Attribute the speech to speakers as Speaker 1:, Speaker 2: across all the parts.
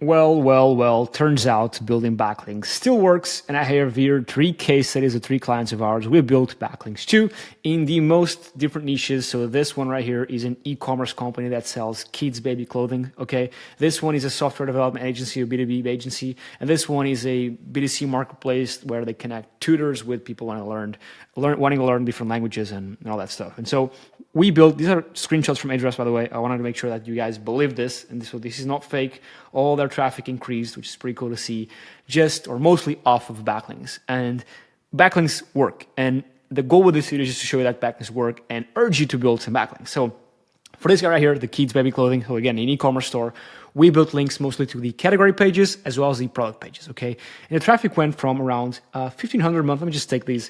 Speaker 1: Well, turns out building backlinks still works, and I have here 3 case studies of 3 clients of ours. We built backlinks too in the most different niches. So this one right here is an e-commerce company that sells kids baby clothing, okay? This one is a software development agency or B2B agency, and this one is a B2C marketplace where they connect tutors with people wanting to learn different languages and all that stuff. And so we built, these are screenshots from Ahrefs, by the way. I wanted to make sure that you guys believe this, and this is not fake. All their traffic increased, which is pretty cool to see, just or mostly off of backlinks. And backlinks work. And the goal with this video is just to show you that backlinks work and urge you to build some backlinks. So for this guy right here, the kids baby clothing, so again, an e-commerce store, we built links mostly to the category pages as well as the product pages, okay? And the traffic went from around 1,500 a month. Let me just take these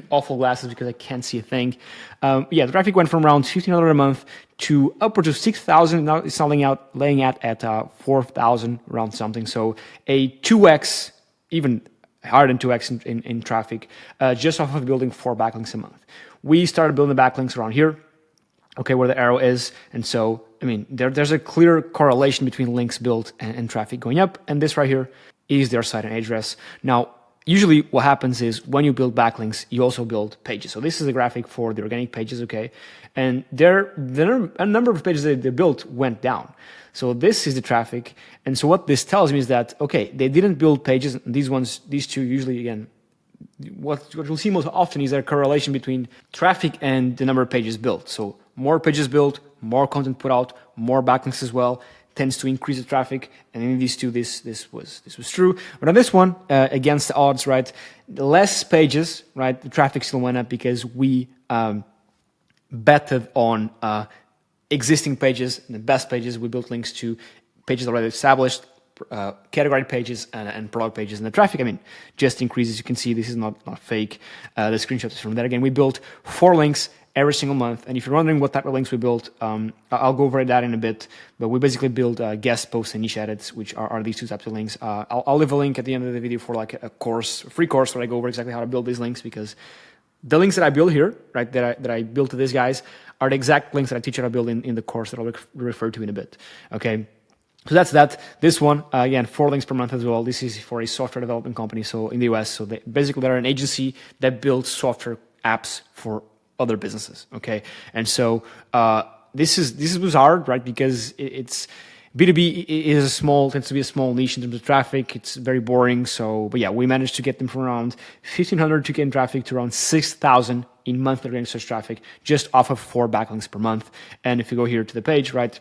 Speaker 1: awful glasses because I can't see a thing. The traffic went from around 1,500 a month to upwards of 6,000. Now it's laying at 4,000 around something. So a 2x, even higher than 2x in traffic, just off of building 4 backlinks a month. We started building the backlinks around here, okay, where the arrow is. And so, I mean, there's a clear correlation between links built and traffic going up. And this right here is their site and address. Now, usually what happens is when you build backlinks, you also build pages. So this is a graphic for the organic pages, okay? And a number of pages that they built went down. So this is the traffic. And so what this tells me is that, okay, they didn't build pages. These two usually, again, what you'll see most often is a correlation between traffic and the number of pages built. So more pages built, more content put out, more backlinks as well, tends to increase the traffic. And in these two, this was true. But on this one, against the odds, right, the less pages, right, the traffic still went up because we betted on existing pages, and the best pages. We built links to pages already established, category pages and product pages, and the traffic, I mean, just increases. You can see this is not fake. The screenshot is from that. Again, we built 4 links every single month. And if you're wondering what type of links we built, I'll go over that in a bit. But we basically build guest posts and niche edits, which are these 2 types of links. I'll leave a link at the end of the video for like a free course where I go over exactly how to build these links, because the links that I build here, right, that I built to these guys are the exact links that I teach how to build in the course that I'll refer to in a bit. Okay. So that's that. This one, again, 4 links per month as well. This is for a software development company, so in the US. So they're an agency that builds software apps for other businesses, okay? And so this was hard, right? Because it's B2B tends to be a small niche in terms of traffic. It's very boring. So, but yeah, we managed to get them from around 1,500 to get in traffic to around 6,000 in monthly organic search traffic, just off of 4 backlinks per month. And if you go here to the page, right,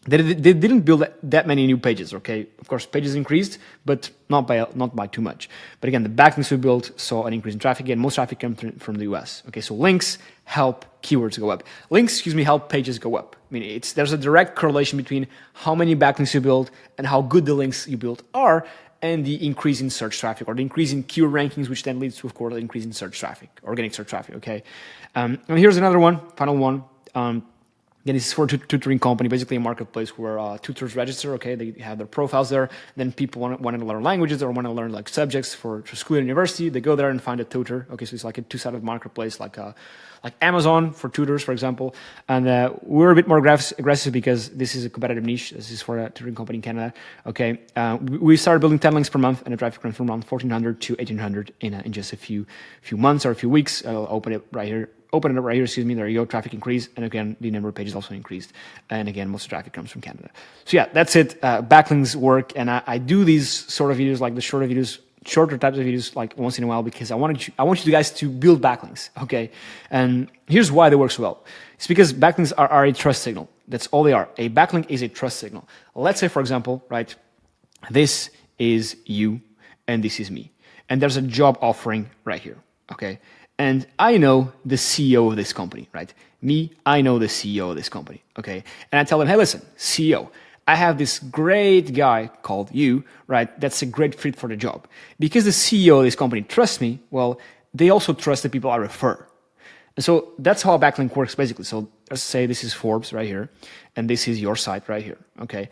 Speaker 1: they didn't build that many new pages, okay? Of course, pages increased, but not by too much. But again, the backlinks we built saw an increase in traffic. Again, most traffic comes from the US. Okay, so links help keywords go up. Links, help pages go up. I mean, there's a direct correlation between how many backlinks you build and how good the links you build are, and the increase in search traffic, or the increase in keyword rankings, which then leads to, of course, an increase in search traffic, organic search traffic, okay? And here's another one, final one. Again, this is for a tutoring company, basically a marketplace where tutors register, okay? They have their profiles there. Then people want to learn languages or want to learn like subjects for school and university. They go there and find a tutor. Okay, so it's like a 2-sided marketplace, like Amazon for tutors, for example. And we're a bit more aggressive because this is a competitive niche. This is for a tutoring company in Canada, okay? We started building 10 links per month, and the traffic went from around 1,400 to 1,800 in just a few months or a few weeks. I'll open it up right here, there you go, traffic increased, and again, the number of pages also increased, and again, most of the traffic comes from Canada. So yeah, that's it, backlinks work, and I do these sort of videos, like the shorter types of videos, like once in a while, because I want you guys to build backlinks, okay? And here's why they work so well. It's because backlinks are a trust signal. That's all they are. A backlink is a trust signal. Let's say, for example, right, this is you, and this is me, and there's a job offering right here, okay? And I know the CEO of this company, right? I know the CEO of this company, okay? And I tell them, hey, listen, CEO, I have this great guy called you, right? That's a great fit for the job. Because the CEO of this company trusts me, well, they also trust the people I refer. And so that's how a backlink works, basically. So let's say this is Forbes right here, and this is your site right here, okay?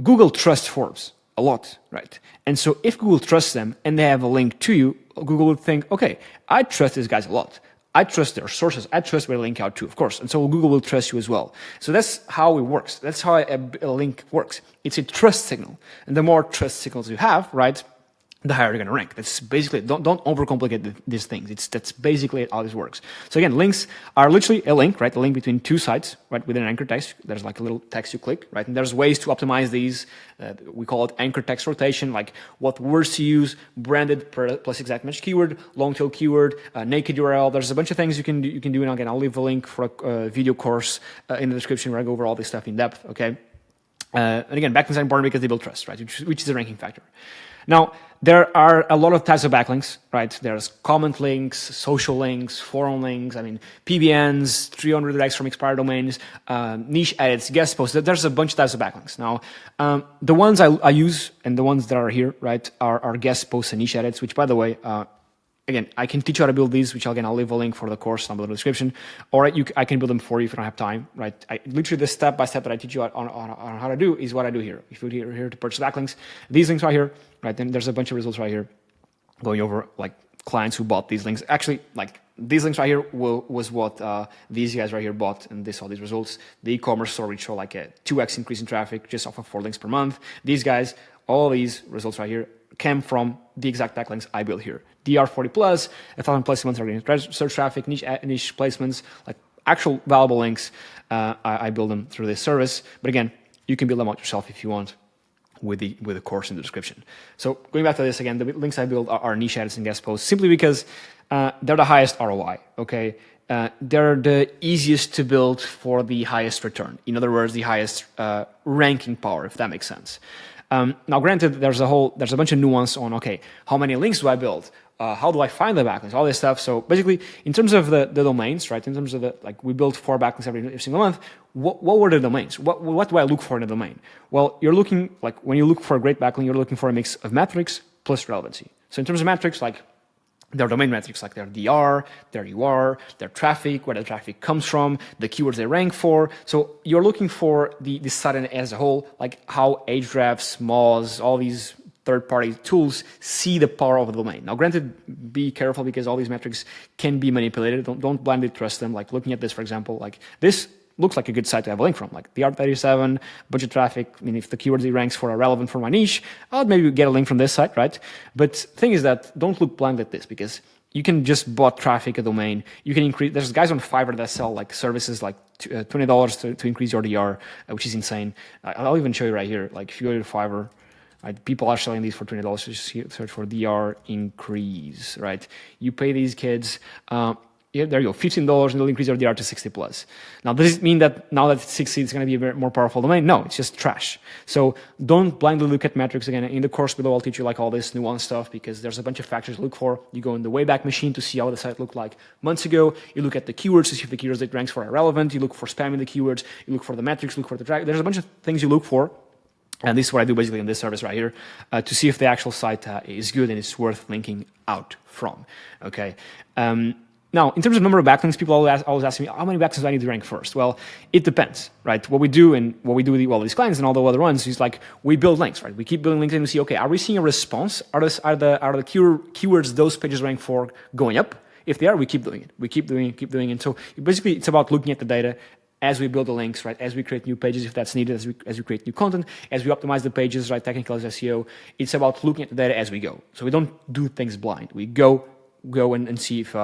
Speaker 1: Google trusts Forbes a lot, right? And so if Google trusts them and they have a link to you, Google would think, okay, I trust these guys a lot. I trust their sources. I trust where they link out to, of course. And so Google will trust you as well. So that's how it works. That's how a link works. It's a trust signal. And the more trust signals you have, right, the higher you're going to rank. That's basically it. Don't overcomplicate these things. That's basically how this works. So again, links are literally a link, right? A link between two sites, right? Within an anchor text, there's like a little text you click, right? And there's ways to optimize these. We call it anchor text rotation, like what words to use, branded plus exact match keyword, long tail keyword, naked URL. There's a bunch of things you can do. And again, I'll leave a link for a video course in the description where I go over all this stuff in depth. Okay. And again, backlinks are important because they build trust, right? Which is a ranking factor. Now, there are a lot of types of backlinks, right? There's comment links, social links, forum links, PBNs, 300 likes from expired domains, niche edits, guest posts. There's a bunch of types of backlinks. Now, the ones I use and the ones that are here, right, are guest posts and niche edits, which, by the way, again, I can teach you how to build these, which again, I'll leave a link for the course down below in the description. Or I can build them for you if you don't have time, right? Literally the step-by-step that I teach you on how to do is what I do here. If you're here to purchase backlinks, these links right here, right? Then there's a bunch of results right here going over like clients who bought these links. Actually, like these links right here was what these guys right here bought, and they saw these results. The e-commerce store, which show like a 2x increase in traffic just off of 4 links per month. These guys, all these results right here came from the exact backlinks I built here. DR40 plus, 1,000 placements are getting search traffic, niche placements, like actual valuable links. I build them through this service. But again, you can build them out yourself if you want with the course in the description. So going back to this again, the links I build are niche edits and guest posts simply because they're the highest ROI, okay? They're the easiest to build for the highest return. In other words, the highest ranking power, if that makes sense. Now, granted, there's a bunch of nuance on, okay, how many links do I build? How do I find the backlinks? All this stuff. So basically, in terms of the domains, right? In terms of we build 4 backlinks every single month. What were the domains? What do I look for in a domain? Well, you're looking when you look for a great backlink, you're looking for a mix of metrics plus relevancy. So in terms of metrics, their domain metrics, like their DR, their UR, their traffic, where the traffic comes from, the keywords they rank for. So you're looking for the site as a whole, like how Ahrefs, Moz, all these third-party tools see the power of the domain. Now, granted, be careful because all these metrics can be manipulated. Don't blindly trust them. Like looking at this, for example, like this looks like a good site to have a link from, like the DR37, budget traffic. If the keywords it ranks for are relevant for my niche, I'll maybe get a link from this site, right? But thing is that don't look blindly at this because you can just bot traffic a domain. You can increase. There's guys on Fiverr that sell like services like $20 to increase your DR, which is insane. I'll even show you right here. Like if you go to Fiverr, right, people are selling these for $20. Just search for DR increase, right? You pay these kids. Yeah, there you go, $15, and they'll increase your DR to 60 plus. Now, does it mean that now that it's 60, it's going to be a more powerful domain? No, it's just trash. So don't blindly look at metrics. Again, in the course below, I'll teach you like all this nuanced stuff because there's a bunch of factors to look for. You go in the Wayback Machine to see how the site looked like months ago. You look at the keywords to see if the keywords it ranks for are relevant. You look for spam in the keywords. You look for the metrics, look for the track. There's a bunch of things you look for. And this is what I do basically in this service right here to see if the actual site is good and it's worth linking out from. Okay. Now, in terms of number of backlinks, people always ask me, how many backlinks do I need to rank first? Well, it depends, right? What we do with all these clients and all the other ones is like we build links, right? We keep building links and we see, okay, are we seeing a response? Are the keywords those pages rank for going up? If they are, we keep doing it. We keep doing it. So basically, it's about looking at the data as we build the links, right? As we create new pages, if that's needed, as we create new content, as we optimize the pages, right? Technical as SEO. It's about looking at the data as we go. So we don't do things blind. We go and see if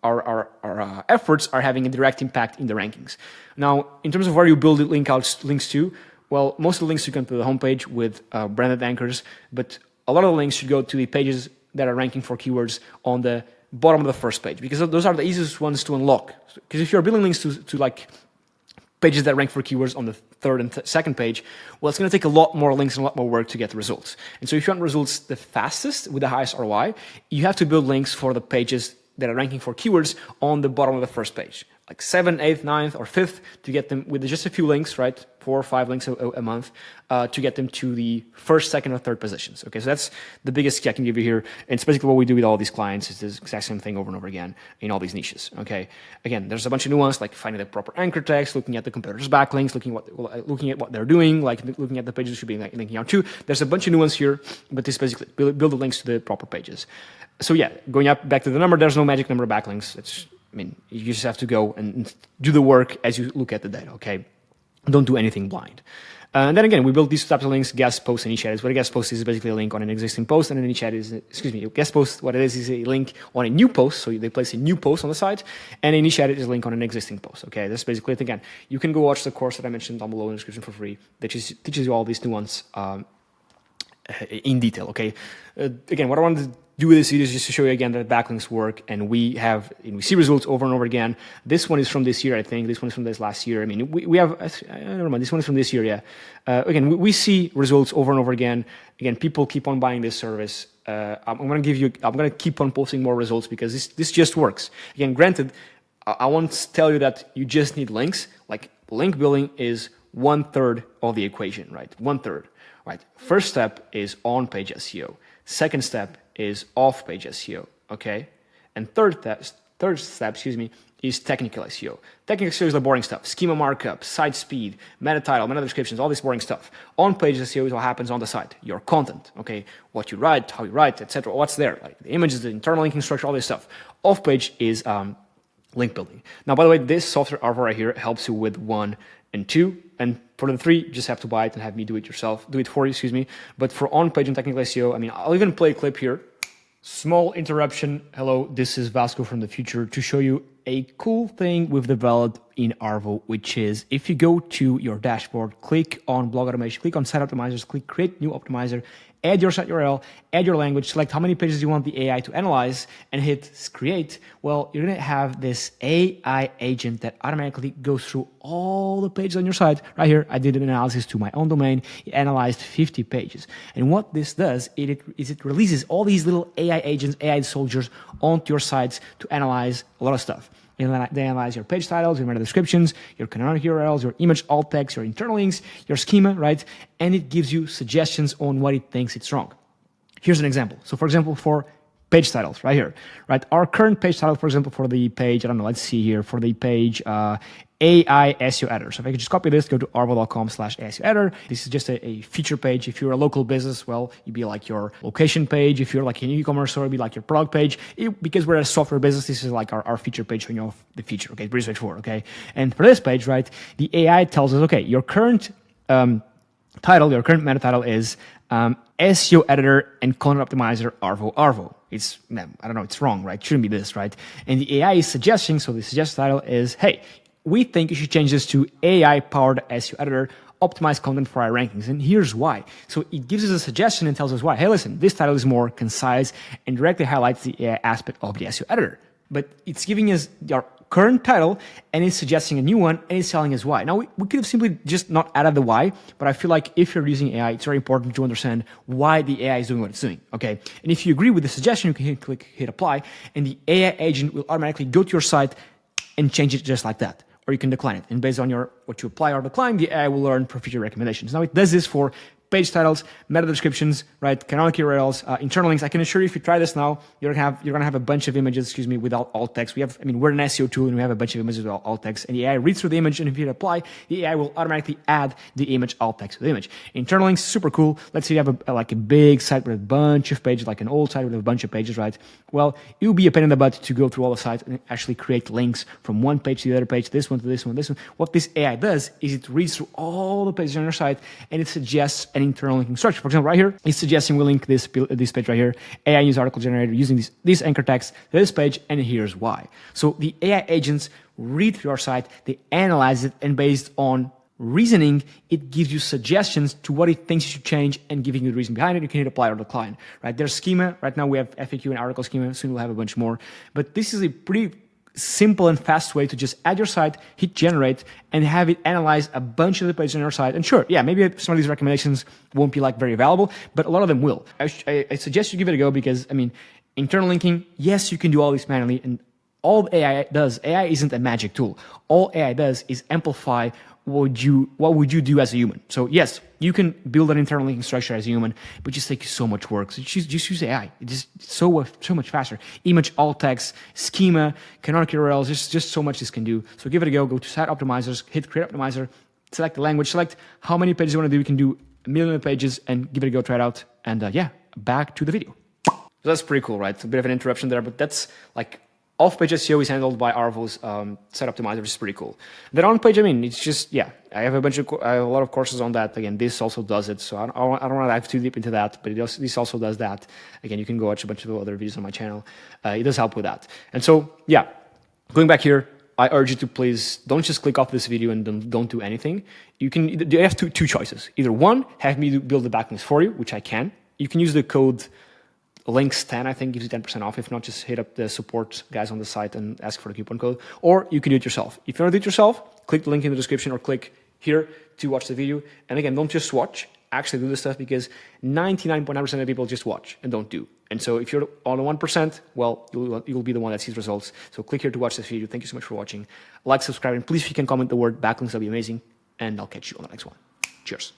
Speaker 1: our efforts are having a direct impact in the rankings. Now, in terms of where you build links to, well, most of the links should come to the homepage with branded anchors, but a lot of the links should go to the pages that are ranking for keywords on the bottom of the first page, because those are the easiest ones to unlock. Because if you're building links to like pages that rank for keywords on the third and second page, well, it's going to take a lot more links and a lot more work to get the results. And so if you want results the fastest with the highest ROI, you have to build links for the pages that are ranking for keywords on the bottom of the first page, like 7th, 8th, 9th, or 5th, to get them with just a few links, right? 4 or 5 links a month to get them to the first, second, or third positions. Okay, so that's the biggest key I can give you here. And it's basically what we do with all these clients. It's the exact same thing over and over again in all these niches. Okay, again, there's a bunch of nuance, like finding the proper anchor text, looking at the competitors' backlinks, looking at what they're doing, like looking at the pages you should be linking out to. There's a bunch of nuance here, but it's basically build the links to the proper pages. So yeah, going back to the number, there's no magic number of backlinks. mean, you just have to go and do the work as you look at the data, okay? Don't do anything blind. And then again, we built these types of links, guest posts and niche edits. What a guest post is basically a link on an existing post, and a niche edit is, a guest post, what it is a link on a new post. So they place a new post on the site, and a niche edit is a link on an existing post. Okay, that's basically it. Again, you can go watch the course that I mentioned down below in the description for free that teaches you all these nuance in detail. Okay, again, what I wanted to do with this video is just to show you again that backlinks work, and we see results over and over again. This one is from this year, I think. This one is from this last year. I mean, we have, I don't know, this one is from this year, yeah. Again, we see results over and over again. Again, people keep on buying this service. I'm going to keep on posting more results because this just works. Again, granted, I won't tell you that you just need links. Like, link building is 1/3 of the equation, right? 1/3, right? First step is on-page SEO. Second step is off-page SEO, okay? And third step, is technical SEO. Technical SEO is the boring stuff: schema markup, site speed, meta title, meta descriptions, all this boring stuff. On-page SEO is what happens on the site, your content, okay? What you write, how you write, etc. What's there, like the images, the internal linking structure, all this stuff. Off-page is link building. Now, by the way, this software over right here helps you with 1 and 2, and for the 3, you just have to buy it and have me do it for you, But for on-page and technical SEO, I mean, I'll even play a clip here. Small interruption. Hello, this is Vasco from the future to show you a cool thing we've developed in Arvo, which is if you go to your dashboard, click on blog automation, click on site optimizers, click create new optimizer, add your site URL, add your language, select how many pages you want the AI to analyze, and hit create. Well, you're going to have this AI agent that automatically goes through all the pages on your site. Right here, I did an analysis to my own domain. It analyzed 50 pages. And what this does is it releases all these little AI agents, AI soldiers onto your sites to analyze a lot of stuff. And then they analyze your page titles, your meta descriptions, your canonical URLs, your image alt text, your internal links, your schema, right? And it gives you suggestions on what it thinks it's wrong. Here's an example. So for example, for page titles right here, right? Our current page title, for example, for the page, I don't know, let's see here, for the page AI SEO editor. So if I could just copy this, go to arvo.com/SEO editor. This is just a feature page. If you're a local business, well, it'd be like your location page. If you're like an e-commerce store, it'd be like your product page. Because we're a software business, this is like our feature page showing off the feature. Okay, pretty straightforward. Okay, and for this page, right, the AI tells us, okay, your current title, your current meta title is SEO editor and content optimizer Arvo. It's, I don't know, it's wrong, right? It shouldn't be this, right? And the AI is suggesting, so the suggested title is, hey, we think you should change this to AI-powered SEO editor, optimized content for our rankings. And here's why. So it gives us a suggestion and tells us why. Hey, listen, this title is more concise and directly highlights the AI aspect of the SEO editor. But it's giving us our current title and it's suggesting a new one and it's telling us why. Now, we could have simply just not added the why, but I feel like if you're using AI, it's very important to understand why the AI is doing what it's doing, okay? And if you agree with the suggestion, you can hit apply, and the AI agent will automatically go to your site and change it just like that. Or you can decline it. And based on what you apply or decline, the AI will learn for future recommendations. Now, it does this for page titles, meta descriptions, right, canonical URLs, internal links. I can assure you, if you try this now, you're gonna have a bunch of images, without alt text. We're an SEO tool and we have a bunch of images without alt text. And the AI reads through the image, and if you hit apply, the AI will automatically add the image alt text to the image. Internal links, super cool. Let's say you have a big site with a bunch of pages, like an old site with a bunch of pages, right? Well, it will be a pain in the butt to go through all the sites and actually create links from one page to the other page, this one to this one, this one. What this AI does is it reads through all the pages on your site and it suggests an internal linking structure. For example, right here, it's suggesting we link this page right here, AI news article generator using this anchor text to this page, and here's why. So the AI agents read through our site, they analyze it, and based on reasoning, it gives you suggestions to what it thinks you should change and giving you the reason behind it. You can hit apply or decline, right? There's schema. Right now we have FAQ and article schema. Soon we'll have a bunch more. But this is a pretty simple and fast way to just add your site, hit generate, and have it analyze a bunch of the pages on your site. And sure, yeah, maybe some of these recommendations won't be like very valuable, but a lot of them will. I suggest you give it a go because, internal linking, yes, you can do all this manually, and all AI does, AI isn't a magic tool. All AI does is amplify what would you do as a human. So yes, you can build an internal linking structure as a human, but it just takes so much work. So just use AI. It's just so much faster. Image, alt text, schema, canonical URLs, just so much this can do. So give it a go. Go to site optimizers, hit create optimizer, select the language, select how many pages you want to do. We can do 1 million pages and give it a go, try it out. And yeah, back to the video. So that's pretty cool, right? It's a bit of an interruption there, but that's like Off-page SEO is handled by Arvo's site optimizer, which is pretty cool. Then on-page, I mean, it's just, yeah, I have a lot of courses on that. Again, this also does it, so I don't want to dive too deep into that, but this also does that. Again, you can go watch a bunch of other videos on my channel. It does help with that. And so, yeah, going back here, I urge you to please don't just click off this video and don't do anything. You have two choices. Either one, have me build the backlinks for you, which I can. You can use the code links10, I think, gives you 10% off. If not, just hit up the support guys on the site and ask for the coupon code. Or you can do it yourself. If you want to do it yourself, click the link in the description or click here to watch the video. And again, don't just watch, actually do this stuff, because 99.9% of people just watch and don't do. And so if you're on the 1%, well, you'll be the one that sees results. So click here to watch this video. Thank you so much for watching. Like, subscribe, and please, if you can comment the word backlinks, that'll be amazing. And I'll catch you on the next one. Cheers.